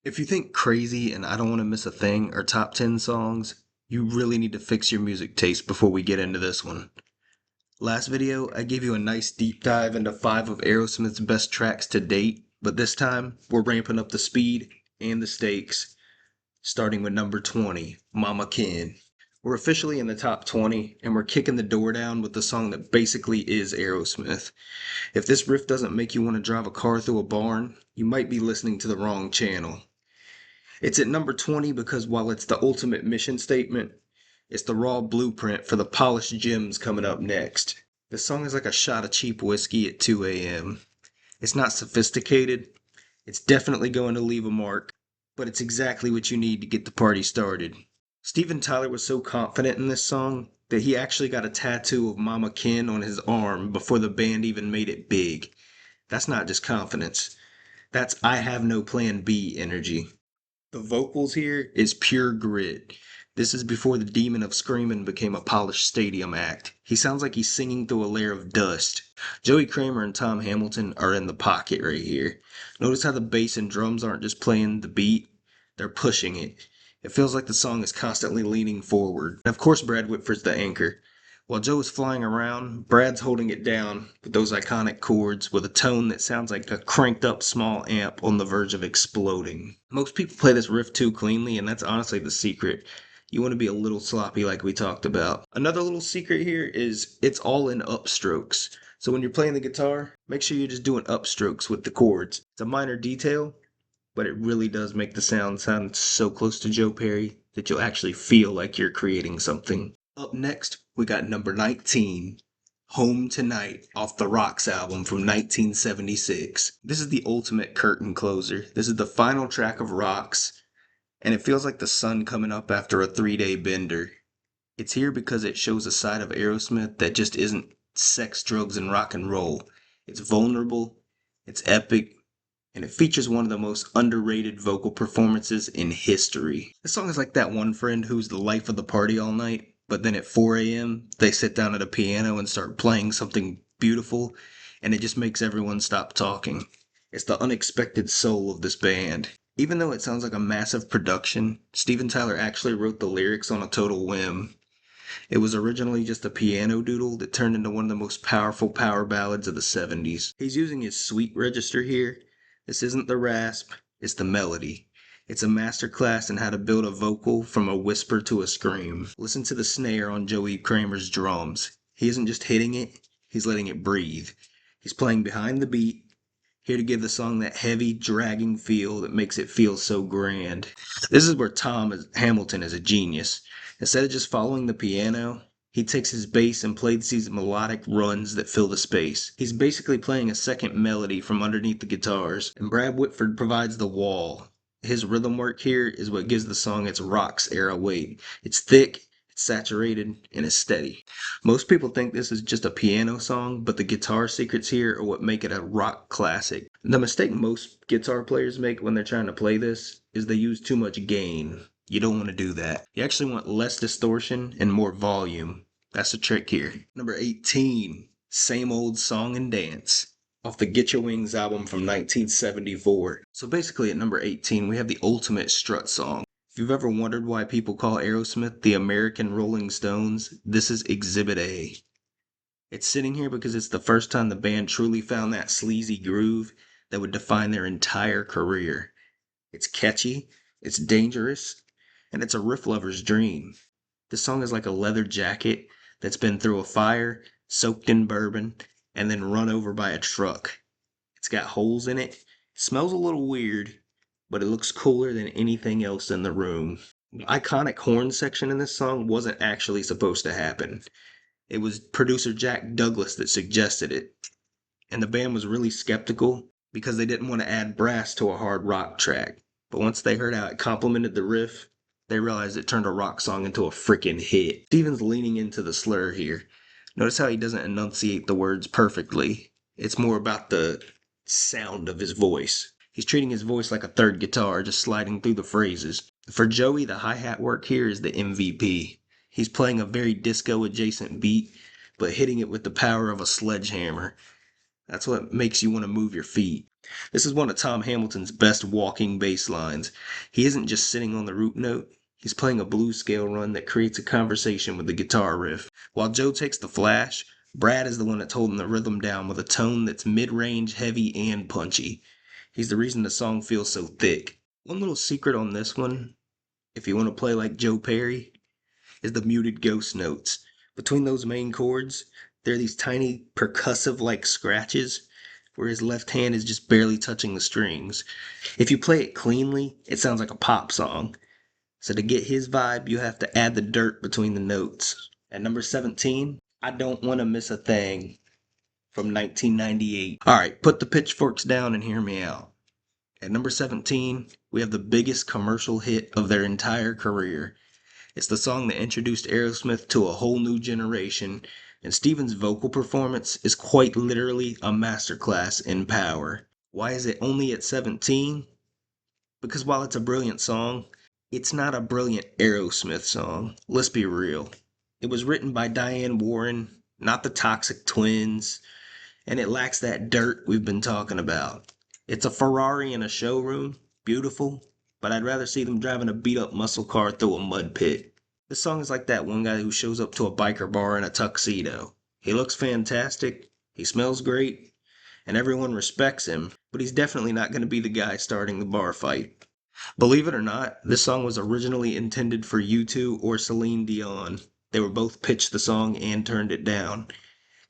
If you think Crazy and I Don't Want to Miss a Thing are top 10 songs, you really need to fix your music taste before we get into this one. Last video, I gave you a nice deep dive into 5 of Aerosmith's best tracks to date, but this time, we're ramping up the speed and the stakes, starting with number 20, Mama Kin. We're officially in the top 20, and we're kicking the door down with the song that basically is Aerosmith. If this riff doesn't make you want to drive a car through a barn, you might be listening to the wrong channel. It's at number 20 because while it's the ultimate mission statement, it's the raw blueprint for the polished gems coming up next. The song is like a shot of cheap whiskey at 2 a.m. It's not sophisticated, it's definitely going to leave a mark, but it's exactly what you need to get the party started. Steven Tyler was so confident in this song that he actually got a tattoo of Mama Kin on his arm before the band even made it big. That's not just confidence, that's I have no plan B energy. The vocals here is pure grit. This is before the Demon of Screamin' became a polished stadium act. He sounds like he's singing through a layer of dust. Joey Kramer and Tom Hamilton are in the pocket right here. Notice how the bass and drums aren't just playing the beat, they're pushing it. It feels like the song is constantly leaning forward. And of course Brad Whitford's the anchor. While Joe is flying around, Brad's holding it down with those iconic chords with a tone that sounds like a cranked up small amp on the verge of exploding. Most people play this riff too cleanly, and that's honestly the secret. You want to be a little sloppy like we talked about. Another little secret here is it's all in upstrokes. So when you're playing the guitar, make sure you're just doing upstrokes with the chords. It's a minor detail, but it really does make the sound so close to Joe Perry that you'll actually feel like you're creating something. Up next, we got number 19, Home Tonight, off the Rocks album from 1976. This is the ultimate curtain closer. This is the final track of Rocks, and it feels like the sun coming up after a 3-day bender. It's here because it shows a side of Aerosmith that just isn't sex, drugs, and rock and roll. It's vulnerable, it's epic, and it features one of the most underrated vocal performances in history. This song is like that one friend who's the life of the party all night, but then at 4 a.m., they sit down at a piano and start playing something beautiful, and it just makes everyone stop talking. It's the unexpected soul of this band. Even though it sounds like a massive production, Steven Tyler actually wrote the lyrics on a total whim. It was originally just a piano doodle that turned into one of the most powerful power ballads of the 70s. He's using his sweet register here. This isn't the rasp, it's the melody. It's a masterclass in how to build a vocal from a whisper to a scream. Listen to the snare on Joey Kramer's drums. He isn't just hitting it, he's letting it breathe. He's playing behind the beat, here to give the song that heavy, dragging feel that makes it feel so grand. This is where Hamilton is a genius. Instead of just following the piano, he takes his bass and plays these melodic runs that fill the space. He's basically playing a second melody from underneath the guitars, and Brad Whitford provides the wall. His rhythm work here is what gives the song its Rocks era weight. It's thick, it's saturated, and it's steady. Most people think this is just a piano song, but the guitar secrets here are what make it a rock classic. The mistake most guitar players make when they're trying to play this is they use too much gain. You don't want to do that. You actually want less distortion and more volume. That's the trick here. Number 18, Same Old Song and Dance, off the Get Your Wings album from 1974. So basically at number 18, we have the ultimate strut song. If you've ever wondered why people call Aerosmith the American Rolling Stones, this is Exhibit A. It's sitting here because it's the first time the band truly found that sleazy groove that would define their entire career. It's catchy, it's dangerous, and it's a riff lover's dream. This song is like a leather jacket that's been through a fire, soaked in bourbon, and then run over by a truck. It's got holes in it, smells a little weird, but it looks cooler than anything else in the room. The iconic horn section in this song wasn't actually supposed to happen. It was producer Jack Douglas that suggested it, and the band was really skeptical because they didn't want to add brass to a hard rock track. But once they heard how it complemented the riff, they realized it turned a rock song into a freaking hit. Steven's leaning into the slur here. Notice how he doesn't enunciate the words perfectly. It's more about the sound of his voice. He's treating his voice like a third guitar, just sliding through the phrases. For Joey, the hi-hat work here is the MVP. He's playing a very disco-adjacent beat, but hitting it with the power of a sledgehammer. That's what makes you want to move your feet. This is one of Tom Hamilton's best walking bass lines. He isn't just sitting on the root note, he's playing a blues scale run that creates a conversation with the guitar riff. While Joe takes the flash, Brad is the one that's holding the rhythm down with a tone that's mid-range, heavy, and punchy. He's the reason the song feels so thick. One little secret on this one, if you want to play like Joe Perry, is the muted ghost notes. Between those main chords, there are these tiny percussive like scratches where his left hand is just barely touching the strings. If you play it cleanly, it sounds like a pop song. So to get his vibe, you have to add the dirt between the notes. At number 17, I Don't Want to Miss a Thing from 1998. Alright, put the pitchforks down and hear me out. At number 17, we have the biggest commercial hit of their entire career. It's the song that introduced Aerosmith to a whole new generation, and Steven's vocal performance is quite literally a masterclass in power. Why is it only at 17? Because while it's a brilliant song, it's not a brilliant Aerosmith song. Let's be real. It was written by Diane Warren, not the Toxic Twins, and it lacks that dirt we've been talking about. It's a Ferrari in a showroom, beautiful, but I'd rather see them driving a beat up muscle car through a mud pit. This song is like that one guy who shows up to a biker bar in a tuxedo. He looks fantastic, he smells great, and everyone respects him, but he's definitely not going to be the guy starting the bar fight. Believe it or not, this song was originally intended for U2 or Celine Dion. They were both pitched the song and turned it down.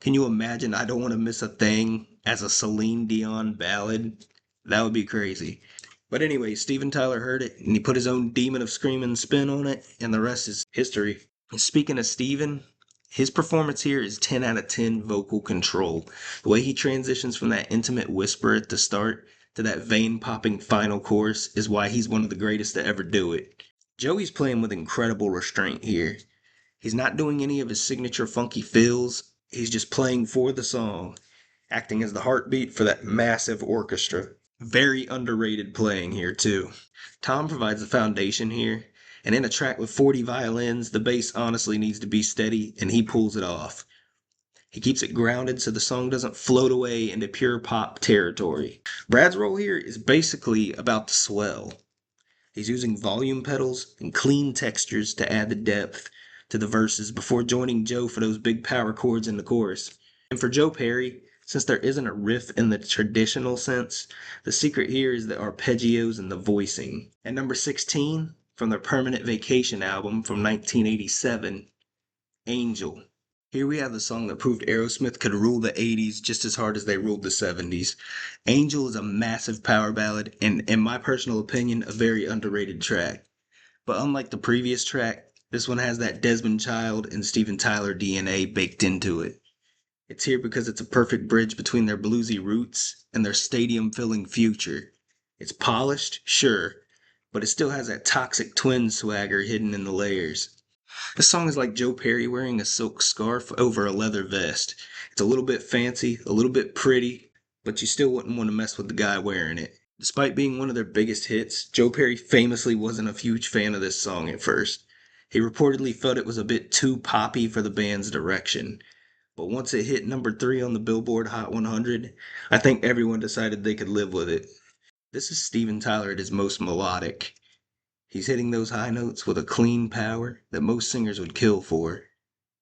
Can you imagine I Don't Want to Miss a Thing as a Celine Dion ballad? That would be crazy. But anyway, Steven Tyler heard it and he put his own Demon of Screaming spin on it, and the rest is history. And speaking of Steven, his performance here is 10 out of 10 vocal control. The way he transitions from that intimate whisper at the start to that vein popping final chorus is why he's one of the greatest to ever do it. Joey's playing with incredible restraint here. He's not doing any of his signature funky fills, he's just playing for the song, acting as the heartbeat for that massive orchestra. Very underrated playing here, too. Tom provides the foundation here, and in a track with 40 violins, the bass honestly needs to be steady, and he pulls it off. He keeps it grounded so the song doesn't float away into pure pop territory. Brad's role here is basically about to swell. He's using volume pedals and clean textures to add the depth to the verses before joining Joe for those big power chords in the chorus. And for Joe Perry, since there isn't a riff in the traditional sense, the secret here is the arpeggios and the voicing. At number 16, from their Permanent Vacation album from 1987, Angel. Here we have the song that proved Aerosmith could rule the 80s just as hard as they ruled the 70s. Angel is a massive power ballad and, in my personal opinion, a very underrated track. But unlike the previous track, this one has that Desmond Child and Steven Tyler DNA baked into it. It's here because it's a perfect bridge between their bluesy roots and their stadium-filling future. It's polished, sure, but it still has that Toxic Twin swagger hidden in the layers. This song is like Joe Perry wearing a silk scarf over a leather vest. It's a little bit fancy, a little bit pretty, but you still wouldn't want to mess with the guy wearing it. Despite being one of their biggest hits, Joe Perry famously wasn't a huge fan of this song at first. He reportedly felt it was a bit too poppy for the band's direction. But once it hit number 3 on the Billboard Hot 100, I think everyone decided they could live with it. This is Steven Tyler at his most melodic. He's hitting those high notes with a clean power that most singers would kill for.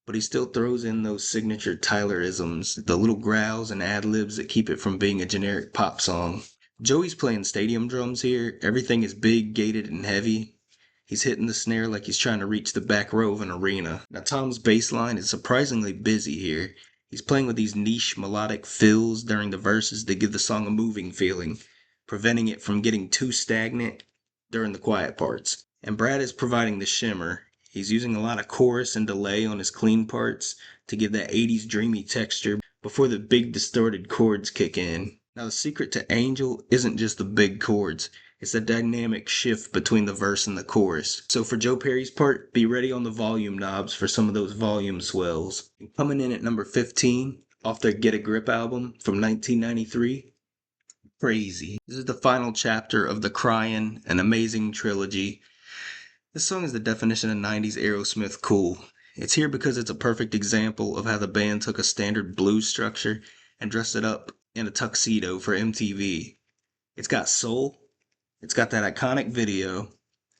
But he still throws in those signature Tylerisms, the little growls and ad-libs that keep it from being a generic pop song. Joey's playing stadium drums here. Everything is big, gated, and heavy. He's hitting the snare like he's trying to reach the back row of an arena. Now Tom's bass line is surprisingly busy here. He's playing with these niche melodic fills during the verses that give the song a moving feeling, preventing it from getting too stagnant during the quiet parts. And Brad is providing the shimmer. He's using a lot of chorus and delay on his clean parts to give that 80s dreamy texture before the big distorted chords kick in. Now the secret to Angel isn't just the big chords. It's the dynamic shift between the verse and the chorus. So for Joe Perry's part, be ready on the volume knobs for some of those volume swells. And coming in at number 15, off their Get a Grip album from 1993, Crazy. This is the final chapter of the Cryin' and Amazing trilogy. This song is the definition of 90s Aerosmith cool. It's here because it's a perfect example of how the band took a standard blues structure and dressed it up in a tuxedo for MTV. It's got soul, it's got that iconic video,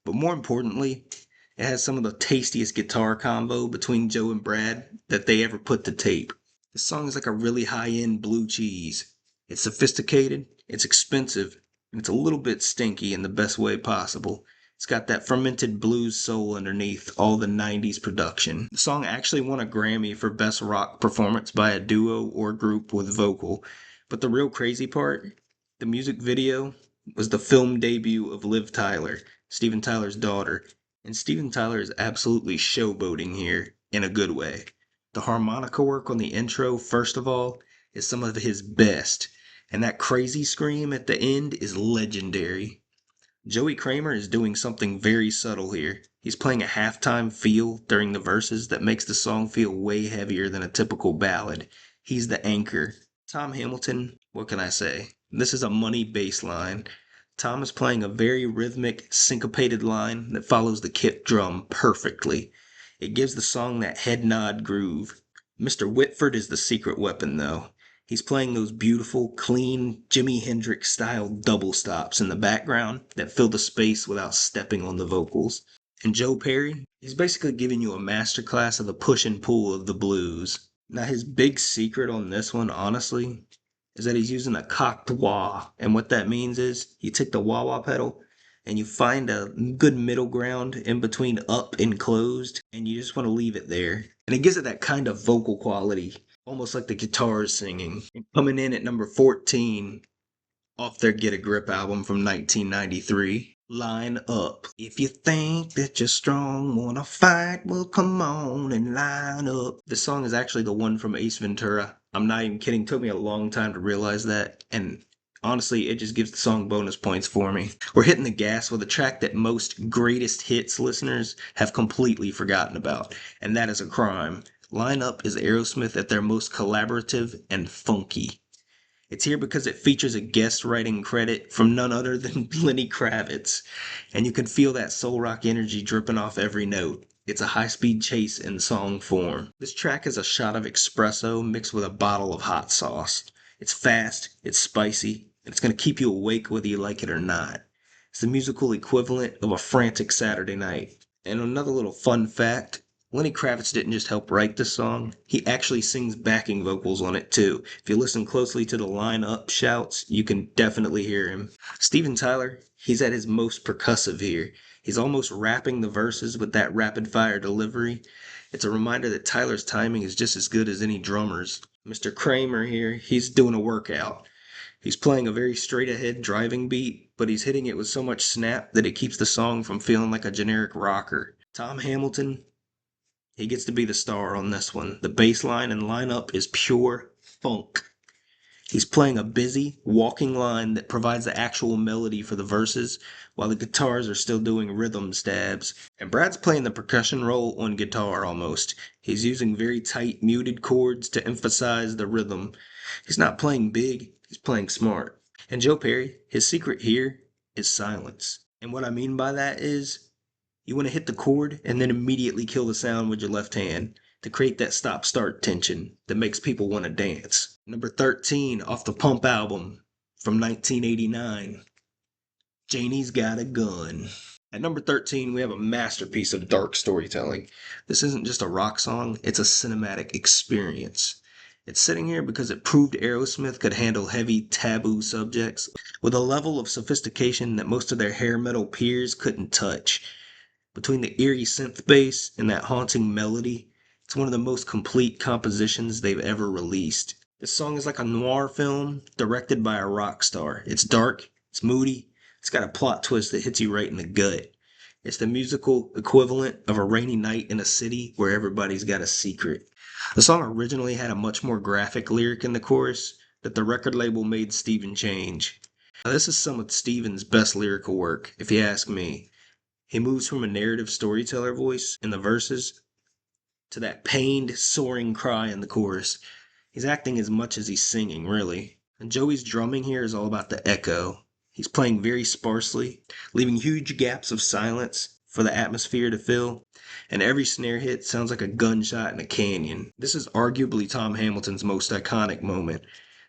but more importantly, it has some of the tastiest guitar combo between Joe and Brad that they ever put to tape. This song is like a really high end blue cheese. It's sophisticated, it's expensive, and it's a little bit stinky in the best way possible. It's got that fermented blues soul underneath all the 90s production. The song actually won a Grammy for Best Rock Performance by a Duo or Group with Vocal. But the real crazy part, the music video was the film debut of Liv Tyler, Steven Tyler's daughter. And Steven Tyler is absolutely showboating here in a good way. The harmonica work on the intro, first of all, is some of his best, and that crazy scream at the end is legendary. Joey Kramer is doing something very subtle here. He's playing a halftime feel during the verses that makes the song feel way heavier than a typical ballad. He's the anchor. Tom Hamilton, what can I say? This is a money bass line. Tom is playing a very rhythmic, syncopated line that follows the kick drum perfectly. It gives the song that head nod groove. Mr. Whitford is the secret weapon, though. He's playing those beautiful, clean, Jimi Hendrix style double stops in the background that fill the space without stepping on the vocals. And Joe Perry, he's basically giving you a masterclass of the push and pull of the blues. Now, his big secret on this one, honestly, is that he's using a cocked wah. And what that means is you take the wah wah pedal and you find a good middle ground in between up and closed, and you just want to leave it there. And it gives it that kind of vocal quality, almost like the guitar is singing. And coming in at number 14 off their Get a Grip album from 1993. Line up. If you think that you're strong, wanna fight, well come on and line up. This song is actually the one from Ace Ventura. I'm not even kidding, it took me a long time to realize that, and honestly, it just gives the song bonus points for me. We're hitting the gas with a track that most greatest hits listeners have completely forgotten about, and that is a crime. Line Up is Aerosmith at their most collaborative and funky. It's here because it features a guest writing credit from none other than Lenny Kravitz, and you can feel that soul rock energy dripping off every note. It's a high speed chase in song form. This track is a shot of espresso mixed with a bottle of hot sauce. It's fast, it's spicy, and it's going to keep you awake whether you like it or not. It's the musical equivalent of a frantic Saturday night. And another little fun fact, Lenny Kravitz didn't just help write the song, he actually sings backing vocals on it too. If you listen closely to the line up shouts, you can definitely hear him. Steven Tyler, he's at his most percussive here. He's almost rapping the verses with that rapid fire delivery. It's a reminder that Tyler's timing is just as good as any drummer's. Mr. Kramer here, he's doing a workout. He's playing a very straight ahead driving beat, but he's hitting it with so much snap that it keeps the song from feeling like a generic rocker. Tom Hamilton, he gets to be the star on this one. The bass line and lineup is pure funk. He's playing a busy, walking line that provides the actual melody for the verses, while the guitars are still doing rhythm stabs. And Brad's playing the percussion role on guitar almost. He's using very tight, muted chords to emphasize the rhythm. He's not playing big, he's playing smart. And Joe Perry, his secret here is silence. And what I mean by that is, you want to hit the chord and then immediately kill the sound with your left hand to create that stop start tension that makes people want to dance. Number 13 off the Pump album from 1989, Janie's Got a Gun. At number 13, we have a masterpiece of dark storytelling. This isn't just a rock song, it's a cinematic experience. It's sitting here because it proved Aerosmith could handle heavy, taboo subjects with a level of sophistication that most of their hair metal peers couldn't touch. Between the eerie synth bass and that haunting melody, it's one of the most complete compositions they've ever released. This song is like a noir film directed by a rock star. It's dark, it's moody, it's got a plot twist that hits you right in the gut. It's the musical equivalent of a rainy night in a city where everybody's got a secret. The song originally had a much more graphic lyric in the chorus that the record label made Steven change. Now, this is some of Steven's best lyrical work, if you ask me. He moves from a narrative storyteller voice in the verses to that pained, soaring cry in the chorus. He's acting as much as he's singing, really. And Joey's drumming here is all about the echo. He's playing very sparsely, leaving huge gaps of silence for the atmosphere to fill, and every snare hit sounds like a gunshot in a canyon. This is arguably Tom Hamilton's most iconic moment.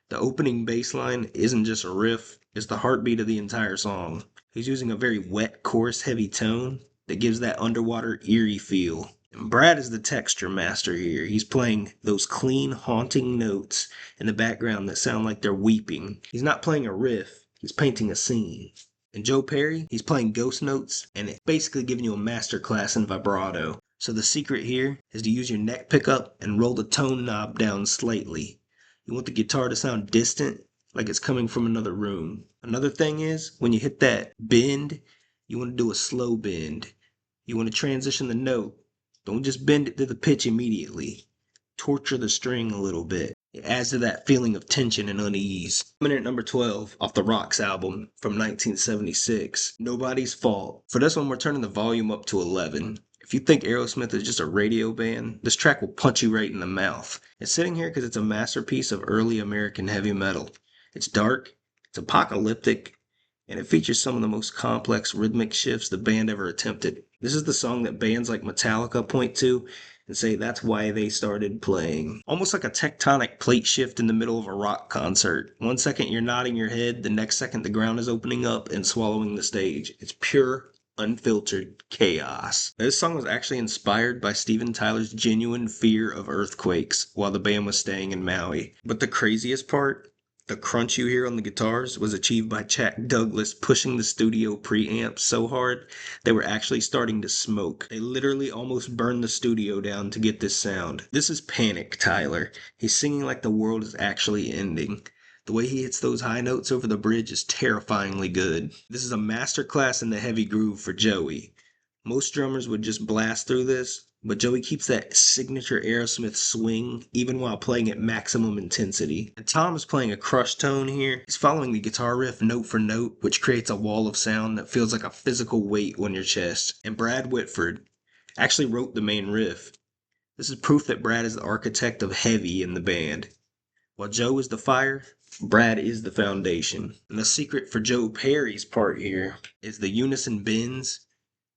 The opening bass line isn't just a riff, is the heartbeat of the entire song. He's using a very wet, chorus heavy tone that gives that underwater eerie feel. And Brad is the texture master here. He's playing those clean, haunting notes in the background that sound like they're weeping. He's not playing a riff, he's painting a scene. And Joe Perry, he's playing ghost notes and it's basically giving you a masterclass in vibrato. So the secret here is to use your neck pickup and roll the tone knob down slightly. You want the guitar to sound distant, like it's coming from another room. Another thing is, when you hit that bend, you want to do a slow bend. You want to transition the note. Don't just bend it to the pitch immediately. Torture the string a little bit. It adds to that feeling of tension and unease. Coming in at number 12 off the Rocks album from 1976, Nobody's Fault. For this one, we're turning the volume up to 11. If you think Aerosmith is just a radio band, this track will punch you right in the mouth. It's sitting here because it's a masterpiece of early American heavy metal. It's dark, it's apocalyptic, and it features some of the most complex rhythmic shifts the band ever attempted. This is the song that bands like Metallica point to and say that's why they started playing. Almost like a tectonic plate shift in the middle of a rock concert. One second you're nodding your head, the next second the ground is opening up and swallowing the stage. It's pure, unfiltered chaos. This song was actually inspired by Steven Tyler's genuine fear of earthquakes while the band was staying in Maui. But the craziest part? The crunch you hear on the guitars was achieved by Jack Douglas pushing the studio preamps so hard they were actually starting to smoke. They literally almost burned the studio down to get this sound. This is Panic Tyler. He's singing like the world is actually ending. The way he hits those high notes over the bridge is terrifyingly good. This is a masterclass in the heavy groove for Joey. Most drummers would just blast through this, but Joey keeps that signature Aerosmith swing even while playing at maximum intensity. And Tom is playing a crush tone here. He's following the guitar riff note for note, which creates a wall of sound that feels like a physical weight on your chest. And Brad Whitford actually wrote the main riff. This is proof that Brad is the architect of heavy in the band. While Joe is the fire, Brad is the foundation. And the secret for Joe Perry's part here is the unison bends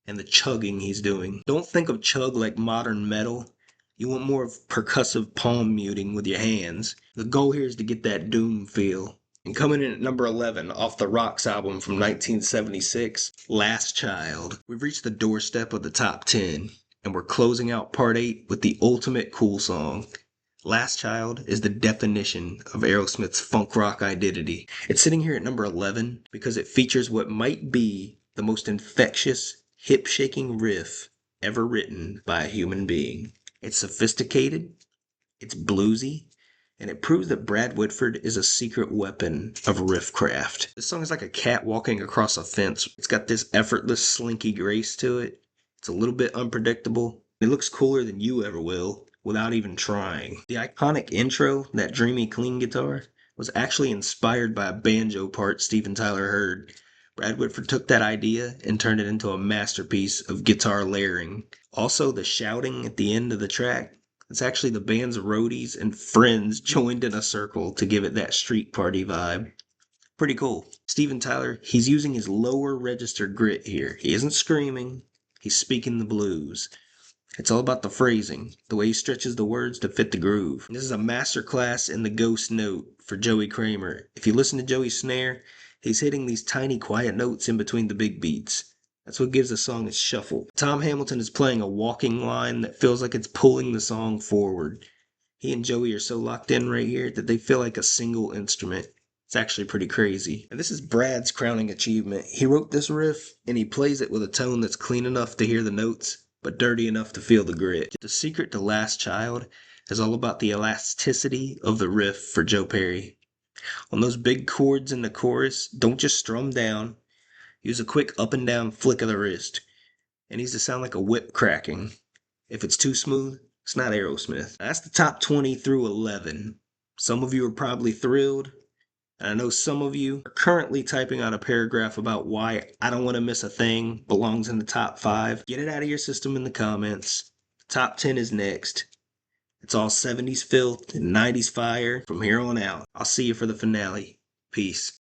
and the chugging he's doing. Don't think of chug like modern metal. You want more of percussive palm muting with your hands. The goal here is to get that doom feel. And coming in at number 11 off the Rocks album from 1976, Last Child. We've reached the doorstep of the top 10, and we're closing out part 8 with the ultimate cool song. Last Child is the definition of Aerosmith's funk rock identity. It's sitting here at number 11 because it features what might be the most infectious, hip-shaking riff ever written by a human being. It's sophisticated, it's bluesy, and it proves that Brad Whitford is a secret weapon of riffcraft. This song is like a cat walking across a fence. It's got this effortless, slinky grace to it. It's a little bit unpredictable. It looks cooler than you ever will without even trying. The iconic intro, that dreamy clean guitar, was actually inspired by a banjo part Steven Tyler heard. Brad Whitford took that idea and turned it into a masterpiece of guitar layering. Also, the shouting at the end of the track, it's actually the band's roadies and friends joined in a circle to give it that street party vibe. Pretty cool. Steven Tyler, he's using his lower register grit here. He isn't screaming, he's speaking the blues. It's all about the phrasing, the way he stretches the words to fit the groove. This is a masterclass in the ghost note for Joey Kramer. If you listen to Joey's snare, he's hitting these tiny quiet notes in between the big beats. That's what gives the song its shuffle. Tom Hamilton is playing a walking line that feels like it's pulling the song forward. He and Joey are so locked in right here that they feel like a single instrument. It's actually pretty crazy. And this is Brad's crowning achievement. He wrote this riff and he plays it with a tone that's clean enough to hear the notes, but dirty enough to feel the grit. The secret to Last Child is all about the elasticity of the riff for Joe Perry. On those big chords in the chorus, don't just strum down. Use a quick up and down flick of the wrist. It needs to sound like a whip cracking. If it's too smooth, it's not Aerosmith. That's the top 20 through 11. Some of you are probably thrilled, and I know some of you are currently typing out a paragraph about why I Don't Want to Miss a Thing belongs in the top 5. Get it out of your system in the comments. Top 10 is next. It's all 70s filth and 90s fire from here on out. I'll see you for the finale. Peace.